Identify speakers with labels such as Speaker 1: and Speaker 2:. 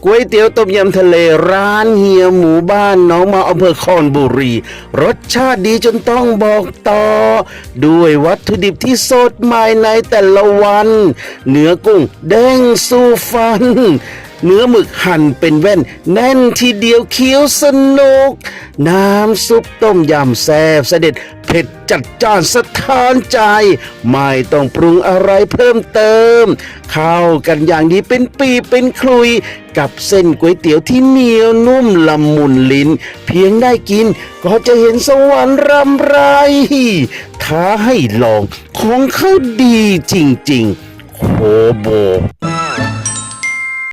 Speaker 1: ก๋วยเตี๋ยวต้มยำทะเลร้านเฮียหมู่บ้านหนองมาอำเภอคอนบุรีรสชาติดีจนต้องบอกต่อด้วยวัตถุดิบที่สดใหม่ในแต่ละวันเนื้อกุ้งเด้งสู้ฟันเนื้อหมึกหั่นเป็นแว่นแน่นทีเดียวเคี้ยวสนุกน้ำซุปต้มยำแซ่บเสด็จเผ็ดจัดจ้านสะท้านใจไม่ต้องปรุงอะไรเพิ่มเติมเข้ากันอย่างดีเป็นปีเป็นคลุยกับเส้นก๋วยเตี๋ยวที่เหนียวนุ่มละมุนลิ้นเพียงได้กินก็จะเห็นสวรรค์รำไรท้าให้ลองของเขาดีจริงๆโคโบ